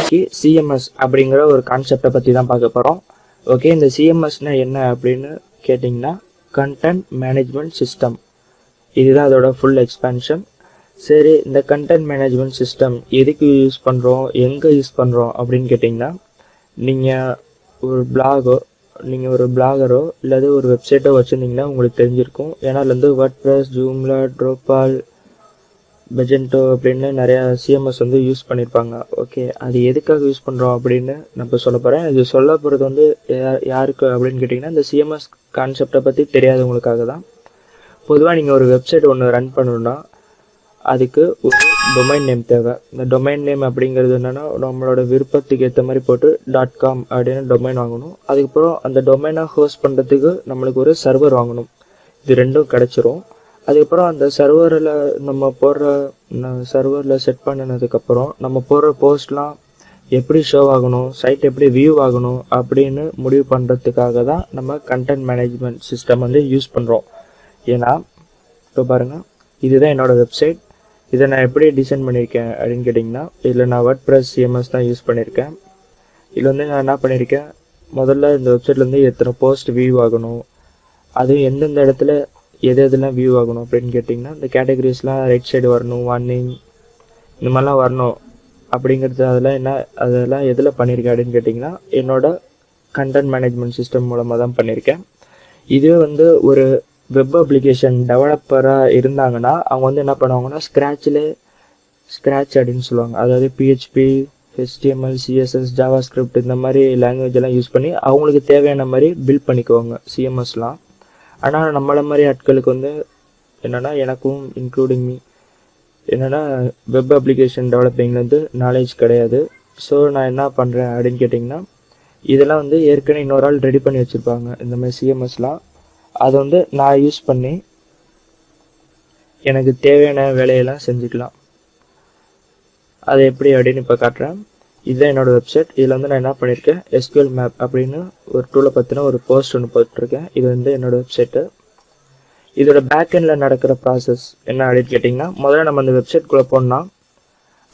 இன்னைக்கு சிஎம்எஸ் அப்படிங்கிற ஒரு கான்செப்டை பற்றி தான் பார்க்க போகிறோம். ஓகே, இந்த சிஎம்எஸ்னா என்ன அப்படின்னு கேட்டிங்கன்னா கண்டென்ட் மேனேஜ்மெண்ட் சிஸ்டம். இதுதான் அதோட ஃபுல் எக்ஸ்பேன்ஷன். சரி, இந்த கண்டென்ட் மேனேஜ்மெண்ட் சிஸ்டம் எதுக்கு யூஸ் பண்ணுறோம், எங்கே யூஸ் பண்ணுறோம் அப்படின்னு கேட்டிங்கன்னா, நீங்கள் ஒரு பிளாகரோ இல்லாத ஒரு வெப்சைட்டோ வச்சுருந்தீங்கன்னா உங்களுக்கு தெரிஞ்சிருக்கும். ஏன்னா அதில் வந்து வேர்ட்பிரஸ், ஜூம்லா, ட்ரோபால், பெஜென்டோ அப்படின்னு நிறையா சிஎம்எஸ் வந்து யூஸ் பண்ணியிருப்பாங்க. ஓகே, அது எதுக்காக யூஸ் பண்ணுறோம் அப்படின்னு நான் சொல்ல போகிறேன். இது சொல்ல போகிறது வந்து யாருக்கு அப்படின்னு கேட்டிங்கன்னா, இந்த சிஎம்எஸ் கான்செப்டை பற்றி தெரியாதவங்களுக்காக தான். பொதுவாக நீங்கள் ஒரு வெப்சைட் ஒன்று ரன் பண்ணணுன்னா அதுக்கு ஒரு டொமைன் நேம் தேவை. இந்த டொமைன் நேம் அப்படிங்கிறது என்னென்னா, நம்மளோட விருப்பத்துக்கு ஏற்ற மாதிரி போட்டு .com அப்படின்னு டொமைன் வாங்கணும். அதுக்கப்புறம் அந்த டொமைனை ஹோஸ்ட் பண்ணுறதுக்கு நம்மளுக்கு ஒரு சர்வர் வாங்கணும். இது ரெண்டும் கிடச்சிரும். அதுக்கப்புறம் அந்த சர்வரில் சர்வரில் செட் பண்ணினதுக்கப்புறம் நம்ம போடுற போஸ்ட்லாம் எப்படி ஷோ ஆகணும், சைட் எப்படி வியூ ஆகணும் அப்படின்னு முடிவு பண்ணுறதுக்காக தான் நம்ம கண்டென்ட் மேனேஜ்மெண்ட் சிஸ்டம் வந்து யூஸ் பண்ணுறோம். ஏன்னா இப்போ பாருங்கள், இதுதான் என்னோடய வெப்சைட். இதை நான் எப்படி டிசைன் பண்ணியிருக்கேன் அப்படின்னு கேட்டிங்கன்னா, இதில் நான் வேர்ட்பிரஸ் சிஎம்எஸ் தான் யூஸ் பண்ணியிருக்கேன். இதில் வந்து நான் என்ன பண்ணியிருக்கேன், முதல்ல இந்த வெப்சைட்லேருந்து எத்தனை போஸ்ட் வியூ ஆகணும், அதுவும் எந்தெந்த இடத்துல எதெல்லாம் வியூ ஆகணும் அப்படின்னு கேட்டிங்கன்னா, இந்த கேட்டகரிஸ்லாம் ரைட் சைடு வரணும், வார்னிங் இந்த மாதிரிலாம் வரணும் அப்படிங்கிறது அதெல்லாம் எதில் பண்ணியிருக்கேன் அப்படின்னு கேட்டிங்கன்னா, என்னோட கண்டென்ட் மேனேஜ்மெண்ட் சிஸ்டம் மூலமாக தான் பண்ணியிருக்கேன். இதுவே வந்து ஒரு வெப் அப்ளிகேஷன் டெவலப்பராக இருந்தாங்கன்னா அவங்க வந்து என்ன பண்ணுவாங்கன்னா, ஸ்க்ராட்ச் அப்படின்னு சொல்லுவாங்க. அதாவது பிஹெச்பி, HTML, CSS, ஜாவாஸ்கிரிப்ட் இந்த மாதிரி லாங்குவேஜ் எல்லாம் யூஸ் பண்ணி அவங்களுக்கு தேவையான மாதிரி பில்ட் பண்ணிக்குவாங்க சிஎம்எஸ்லாம். ஆனால் நம்மள மாதிரி ஆட்களுக்கு வந்து என்னென்னா, எனக்கும் இன்க்ளூடிங் மீ என்னென்னா, வெப் அப்ளிகேஷன் டெவலப்பிங்லேருந்து நாலேஜ் கிடையாது. ஸோ நான் என்ன பண்ணுறேன் அப்படின்னு கேட்டிங்கன்னா, இதெல்லாம் வந்து ஏற்கனவே இன்னொரு ஆள் ரெடி பண்ணி வச்சுருப்பாங்க இந்த மாதிரி சிஎம்எஸ்லாம். அதை வந்து நான் யூஸ் பண்ணி எனக்கு தேவையான வேலையெல்லாம் செஞ்சுக்கலாம். அது எப்படி அப்படின்னு இப்போ காட்டுறேன். இதுதான் என்னோடய வெப்சைட். இதில் வந்து நான் என்ன பண்ணியிருக்கேன், SQL மேப் அப்படின்னு ஒரு டூலை பற்றின ஒரு போஸ்ட் ஒன்று போட்டுருக்கேன். இது வந்து என்னோடய வெப்சைட்டு. இதோட பேக்கெண்டில் நடக்கிற ப்ராசஸ் என்ன அப்படின்னு கேட்டிங்கன்னா, முதல்ல நம்ம அந்த வெப்சைட்குள்ளே போனால்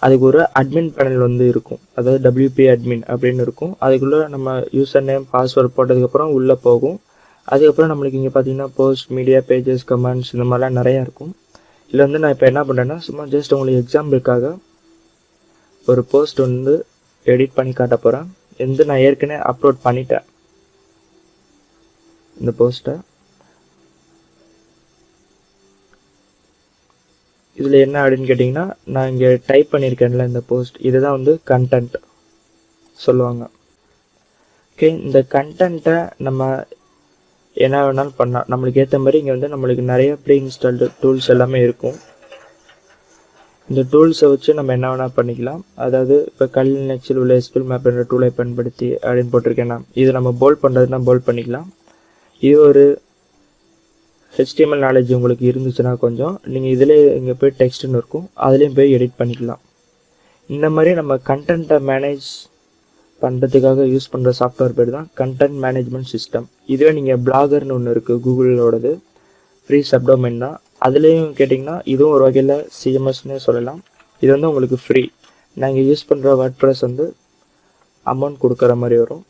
அதுக்கு ஒரு அட்மின் பேனல் வந்து இருக்கும். அதாவது WP அட்மின் அப்படின்னு இருக்கும். அதுக்குள்ளே நம்ம யூசர் நேம், பாஸ்வேர்ட் போட்டதுக்கப்புறம் உள்ளே போகும். அதுக்கப்புறம் நம்மளுக்கு இங்கே பார்த்தீங்கன்னா போஸ்ட், மீடியா, பேஜஸ், கமெண்ட்ஸ் இந்த மாதிரிலாம் நிறையா இருக்கும். இதில் வந்து நான் இப்போ என்ன பண்ணுறேன்னா, சும்மா ஜஸ்ட் உங்களுக்கு எக்ஸாம்பிளுக்காக ஒரு போஸ்ட் வந்து எடிட் பண்ணி காட்ட போகிறேன். நான் ஏற்கனவே அப்லோட் பண்ணிட்டேன் இந்த போஸ்ட்டை. இதில் என்ன அப்படின்னு கேட்டிங்கன்னா, நான் இங்கே டைப் பண்ணியிருக்கேன்ல இந்த போஸ்ட், இதுதான் வந்து கண்டென்ட் சொல்லுவாங்க. ஓகே, இந்த கண்டென்ட்டை நம்ம என்ன வேணாலும் பண்ணலாம். நம்மளுக்கு ஏற்ற மாதிரி இங்கே வந்து நம்மளுக்கு நிறைய ப்ரீ இன்ஸ்டால்டு டூல்ஸ் எல்லாமே இருக்கும். இந்த டூல்ஸை வச்சு நம்ம என்ன வேணால் பண்ணிக்கலாம். அதாவது இப்போ கல்நெக்ஸில் உள்ள SQL மேப் என்ற டூலை பயன்படுத்தி அப்படின்னு போட்டிருக்கேன்னா, இது நம்ம போல்ட் பண்ணுறதுனா போல்ட் பண்ணிக்கலாம். இது ஒரு HTML நாலேஜ் உங்களுக்கு இருந்துச்சுன்னா கொஞ்சம் நீங்கள் இதிலே இங்கே போய் டெக்ஸ்ட்னு இருக்கும், அதுலேயும் போய் எடிட் பண்ணிக்கலாம். இந்த மாதிரி நம்ம கண்டென்ட்டை மேனேஜ் பண்ணுறதுக்காக யூஸ் பண்ணுற சாஃப்ட்வேர் பேர் தான் கண்டென்ட் மேனேஜ்மெண்ட் சிஸ்டம். இதுவே நீங்கள் பிளாகர்னு ஒன்று இருக்குது, கூகுளோடது ஃப்ரீ சப்டொமைன் தான். அதுலேயும் கேட்டிங்கன்னா இதுவும் ஒரு வகையில் சிஎம்எஸ்னே சொல்லலாம். இது வந்து உங்களுக்கு ஃப்ரீ. நாங்கள் யூஸ் பண்ணுற வேர்ட்பிரஸ் வந்து அமௌண்ட் கொடுக்குற மாதிரி வரும்.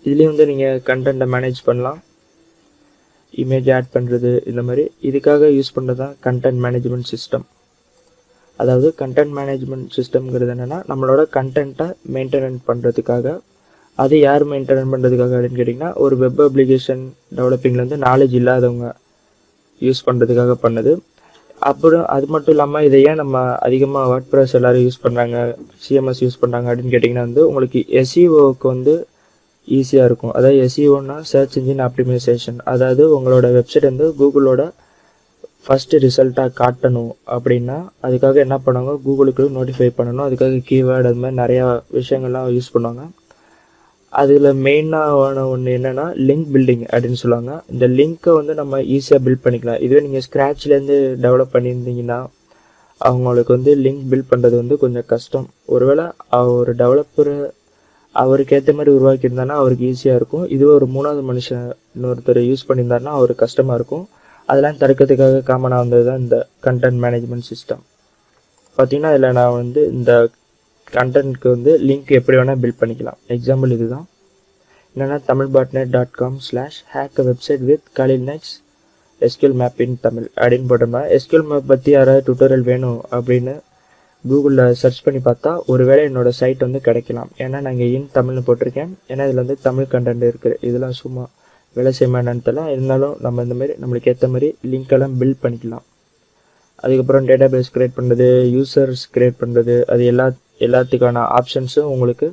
இதுலேயும் வந்து நீங்கள் கண்டென்ட்டை மேனேஜ் பண்ணலாம், இமேஜ் ஆட் பண்ணுறது இந்த மாதிரி. இதுக்காக யூஸ் பண்ணுறது தான் கண்டென்ட் மேனேஜ்மெண்ட் சிஸ்டம். அதாவது கண்டென்ட் மேனேஜ்மெண்ட் சிஸ்டம்ங்கிறது என்னென்னா, நம்மளோட கண்டென்ட்டை மெயின்டெனன் பண்ணுறதுக்காக. அது யார் மெயின்டெனன் பண்ணுறதுக்காக அப்படின்னு கேட்டிங்கன்னா, ஒரு வெப் அப்ளிகேஷன் டெவலப்பிங்லேருந்து நாலேஜ் இல்லாதவங்க யூஸ் பண்ணுறதுக்காக பண்ணுது. அப்புறம் அது மட்டும் இல்லாமல் இதை ஏன் நம்ம அதிகமாக வேர்ட்பிரஸ் எல்லோரும் யூஸ் பண்ணுறாங்க, சிஎம்எஸ் யூஸ் பண்ணுறாங்க அப்படின்னு கேட்டிங்கன்னா, வந்து உங்களுக்கு SEOக்கு வந்து ஈஸியாக இருக்கும். அதாவது SEOன்னா சர்ச் இன்ஜின் ஆப்டிமைசேஷன். அதாவது உங்களோட வெப்சைட் வந்து கூகுளோட ஃபஸ்ட்டு ரிசல்ட்டாக காட்டணும் அப்படின்னா அதுக்காக என்ன பண்ணுவாங்க, கூகுளுக்கு நோட்டிஃபை பண்ணணும். அதுக்காக கீவேர்டு அது மாதிரி நிறையா விஷயங்கள்லாம் யூஸ் பண்ணுவாங்க. அதில் மெயினான ஒன்று என்னென்னா லிங்க் பில்டிங் அப்படின்னு சொல்லுவாங்க. இந்த லிங்க்கை வந்து நம்ம ஈஸியாக பில்ட் பண்ணிக்கலாம். இதுவே நீங்கள் ஸ்க்ராட்ச்லேருந்து டெவலப் பண்ணியிருந்தீங்கன்னா அவங்களுக்கு வந்து லிங்க் பில்ட் பண்ணுறது வந்து கொஞ்சம் கஷ்டம். ஒருவேளை ஒரு டெவலப்பர் அவருக்கு ஏற்ற மாதிரி உருவாக்கியிருந்தாருன்னா அவருக்கு ஈஸியாக இருக்கும். இதுவே ஒரு மூணாவது மனுஷன் இன்னொருத்தர் யூஸ் பண்ணியிருந்தாருன்னா அவருக்கு கஷ்டமாக இருக்கும். அதெல்லாம் தடுக்கிறதுக்காக காமனாக வந்தது தான் இந்த கண்டென்ட் மேனேஜ்மெண்ட் சிஸ்டம். பார்த்திங்கன்னா இதில் நான் வந்து இந்த கண்டென்ட்க்கு வந்து லிங்க் எப்படி வேணால் பில்ட் பண்ணிக்கலாம். எக்ஸாம்பிள் இதுதான். என்னென்னா tamilbotnet.com/hack-a-website-with Khalil Naik's SQL map in Tamil அப்படின்னு போட்டோம்னா SQL map பற்றி யாராவது டுட்டோரியல் வேணும் அப்படின்னு கூகுளில் சர்ச் பண்ணி பார்த்தா ஒருவேளை என்னோடய சைட் வந்து கிடைக்கலாம். ஏன்னா நான் இங்கே இன் தமிழ்னு போட்டிருக்கேன். ஏன்னா இதில் வந்து தமிழ் கண்டென்ட் இருக்குது. இதெல்லாம் சும்மா வேலை செய்யுமா என்னன்னு தெரியல. இருந்தாலும் நம்ம இந்த மாதிரி நம்மளுக்கு ஏற்ற மாதிரி லிங்க்கெல்லாம் பில்ட் பண்ணிக்கலாம். அதுக்கப்புறம் டேட்டாபேஸ் க்ரியேட் பண்ணுறது, யூசர்ஸ் க்ரியேட் பண்ணுறது, அது எல்லாத்துக்கான ஆப்ஷன்ஸும் உங்களுக்கு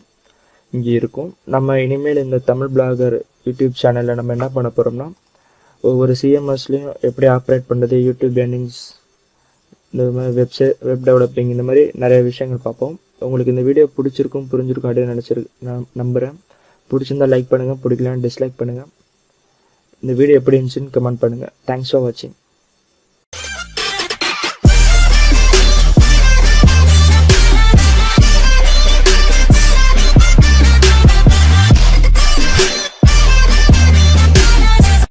இங்கே இருக்கும். நம்ம இனிமேல் இந்த தமிழ் பிளாகர் யூடியூப் சேனலில் நம்ம என்ன பண்ண போகிறோம்னா ஒவ்வொரு சிஎம்எஸ்லேயும் எப்படி ஆப்ரேட் பண்ணுறது, யூடியூப் ஏர்னிங்ஸ், இந்த மாதிரி வெப் டெவலப்பிங், இந்த மாதிரி நிறைய விஷயங்கள் பார்ப்போம். உங்களுக்கு இந்த வீடியோ பிடிச்சிருக்கும் புரிஞ்சிருக்கும் அப்படின்னு நான் நம்புகிறேன். பிடிச்சிருந்தால் லைக் பண்ணுங்கள், பிடிக்கலன்னு டிஸ்லைக் பண்ணுங்கள். இந்த வீடியோ எப்படி இருந்துச்சுன்னு கமெண்ட் பண்ணுங்கள். தேங்க்ஸ் ஃபார் வாட்சிங்.